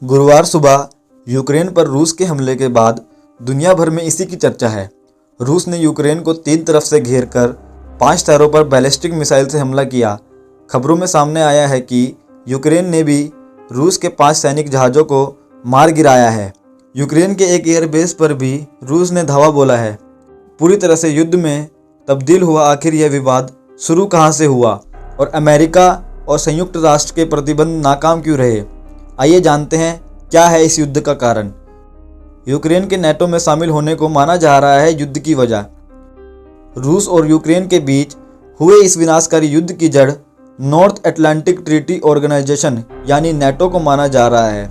गुरुवार सुबह यूक्रेन पर रूस के हमले के बाद दुनिया भर में इसी की चर्चा है। रूस ने यूक्रेन को 3 तरफ से घेर कर 5 शहरों पर बैलिस्टिक मिसाइल से हमला किया। खबरों में सामने आया है कि यूक्रेन ने भी रूस के 5 सैनिक जहाज़ों को मार गिराया है। यूक्रेन के एक एयरबेस पर भी रूस ने धावा बोला है। पूरी तरह से युद्ध में तब्दील हुआ आखिर यह विवाद शुरू कहां से हुआ और अमेरिका और संयुक्त राष्ट्र के प्रतिबंध नाकाम क्यों रहे? आइए जानते हैं क्या है इस युद्ध का कारण। यूक्रेन के नेटो में शामिल होने को माना जा रहा है युद्ध की वजह। रूस और यूक्रेन के बीच हुए इस विनाशकारी युद्ध की जड़ नॉर्थ अटलांटिक ट्रीटी ऑर्गेनाइजेशन यानी नेटो को माना जा रहा है।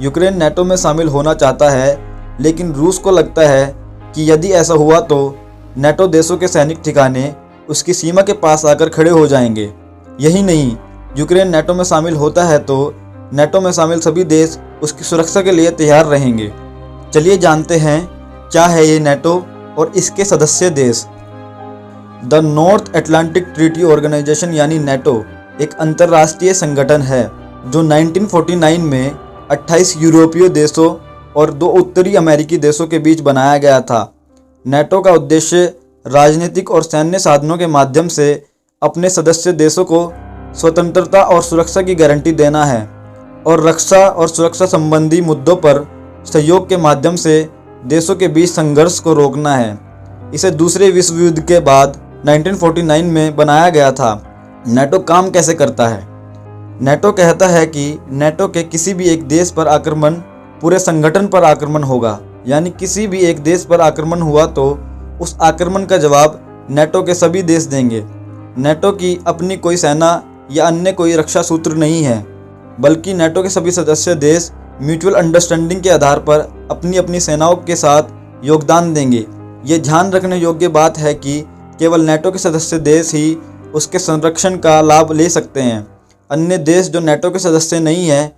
यूक्रेन नेटो में शामिल होना चाहता है, लेकिन रूस को लगता है कि यदि ऐसा हुआ तो नेटो देशों के सैनिक ठिकाने उसकी सीमा के पास आकर खड़े हो जाएंगे। यही नहीं, यूक्रेन नेटो में शामिल होता है तो नेटो में शामिल सभी देश उसकी सुरक्षा के लिए तैयार रहेंगे। चलिए जानते हैं क्या है ये नेटो और इसके सदस्य देश। The North Atlantic Treaty Organisation यानी नेटो एक अंतर्राष्ट्रीय संगठन है जो 1949 में 28 यूरोपीय देशों और 2 उत्तरी अमेरिकी देशों के बीच बनाया गया था। नेटो का उद्देश्य राजनीतिक और सैन्य साधनों के माध्यम से अपने सदस्य देशों को स्वतंत्रता और सुरक्षा की गारंटी देना है और रक्षा और सुरक्षा संबंधी मुद्दों पर सहयोग के माध्यम से देशों के बीच संघर्ष को रोकना है। इसे दूसरे विश्व युद्ध के बाद 1949 में बनाया गया था। नेटो काम कैसे करता है? नेटो कहता है कि नेटो के किसी भी एक देश पर आक्रमण पूरे संगठन पर आक्रमण होगा, यानी किसी भी एक देश पर आक्रमण हुआ तो उस आक्रमण का जवाब नेटो के सभी देश देंगे। नेटो की अपनी कोई सेना या अन्य कोई रक्षा सूत्र नहीं है, बल्कि नेटो के सभी सदस्य देश म्यूचुअल अंडरस्टैंडिंग के आधार पर अपनी अपनी सेनाओं के साथ योगदान देंगे। ये ध्यान रखने योग्य बात है कि केवल नेटो के सदस्य देश ही उसके संरक्षण का लाभ ले सकते हैं। अन्य देश जो नेटो के सदस्य नहीं हैं,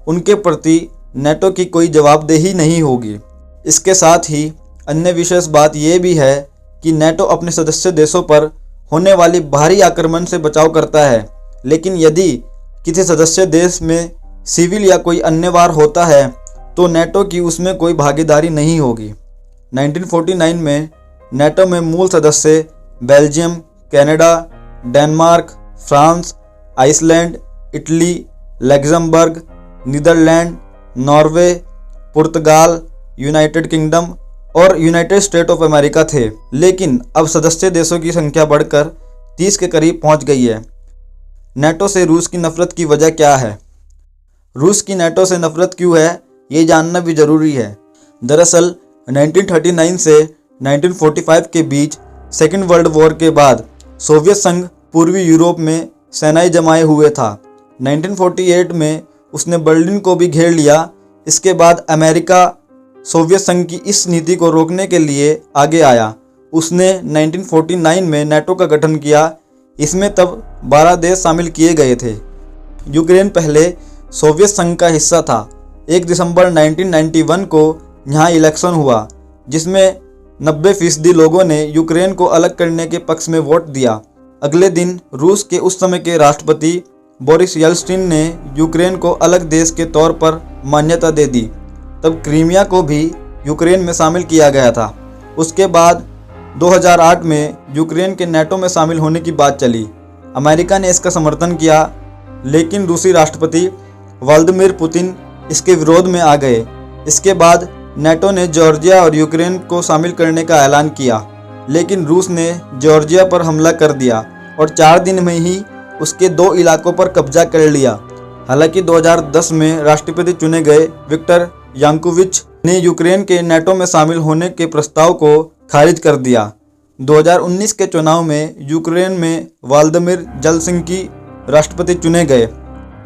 उनके प्रति नेटो की कोई जवाबदेही नहीं होगी। इसके साथ ही अन्य विशेष बात यह भी है कि नेटो अपने सदस्य देशों पर होने वाली भारी आक्रमण से बचाव करता है, लेकिन यदि किसी सदस्य देश में सिविल या कोई अन्य वार होता है तो नेटो की उसमें कोई भागीदारी नहीं होगी। 1949 में नेटो में मूल सदस्य Belgium, Canada, Denmark, France, Iceland, Italy, Luxembourg, Netherlands, Norway, पुर्तगाल, यूनाइटेड किंगडम और यूनाइटेड स्टेट ऑफ अमेरिका थे। लेकिन अब सदस्य देशों की संख्या बढ़कर 30 के करीब पहुंच गई है। नेटो से रूस की नफरत की वजह क्या है? रूस की नेटो से नफरत क्यों है, ये जानना भी जरूरी है। दरअसल 1939 से 1945 के बीच सेकेंड वर्ल्ड वॉर के बाद सोवियत संघ पूर्वी यूरोप में सेनाएं जमाए हुए था। 1948 में उसने बर्लिन को भी घेर लिया। इसके बाद अमेरिका सोवियत संघ की इस नीति को रोकने के लिए आगे आया। उसने 1949 में नेटो का गठन किया। इसमें तब 12 देश शामिल किए गए थे। यूक्रेन पहले सोवियत संघ का हिस्सा था। 1 दिसंबर 1991 को यहाँ इलेक्शन हुआ, जिसमें 90% लोगों ने यूक्रेन को अलग करने के पक्ष में वोट दिया। अगले दिन रूस के उस समय के राष्ट्रपति बोरिस येल्त्सिन ने यूक्रेन को अलग देश के तौर पर मान्यता दे दी। तब क्रीमिया को भी यूक्रेन में शामिल किया गया था। उसके बाद 2008 में यूक्रेन के नेटो में शामिल होने की बात चली। अमेरिका ने इसका समर्थन किया, लेकिन रूसी राष्ट्रपति व्लादिमीर पुतिन इसके विरोध में आ गए। इसके बाद नेटो ने जॉर्जिया और यूक्रेन को शामिल करने का ऐलान किया, लेकिन रूस ने जॉर्जिया पर हमला कर दिया और 4 दिन में ही उसके 2 इलाकों पर कब्जा कर लिया। हालांकि 2010 में राष्ट्रपति चुने गए विक्टर यानुकोविच ने यूक्रेन के नेटो में शामिल होने के प्रस्ताव को खारिज कर दिया। 2019 के चुनाव में यूक्रेन में व्लादिमीर ज़ेलेंस्की राष्ट्रपति चुने गए।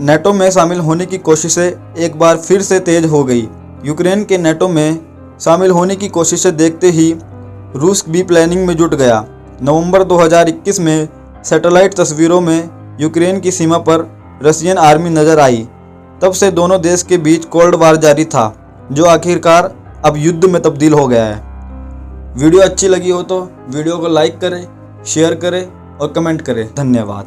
नेटो में शामिल होने की कोशिशें एक बार फिर से तेज हो गई। यूक्रेन के नेटो में शामिल होने की कोशिशें देखते ही रूस भी प्लानिंग में जुट गया। नवंबर 2021 में सैटेलाइट तस्वीरों में यूक्रेन की सीमा पर रशियन आर्मी नजर आई। तब से दोनों देश के बीच कोल्ड वार जारी था, जो आखिरकार अब युद्ध में तब्दील हो गया है। वीडियो अच्छी लगी हो तो वीडियो को लाइक करें, शेयर करें और कमेंट करें। धन्यवाद।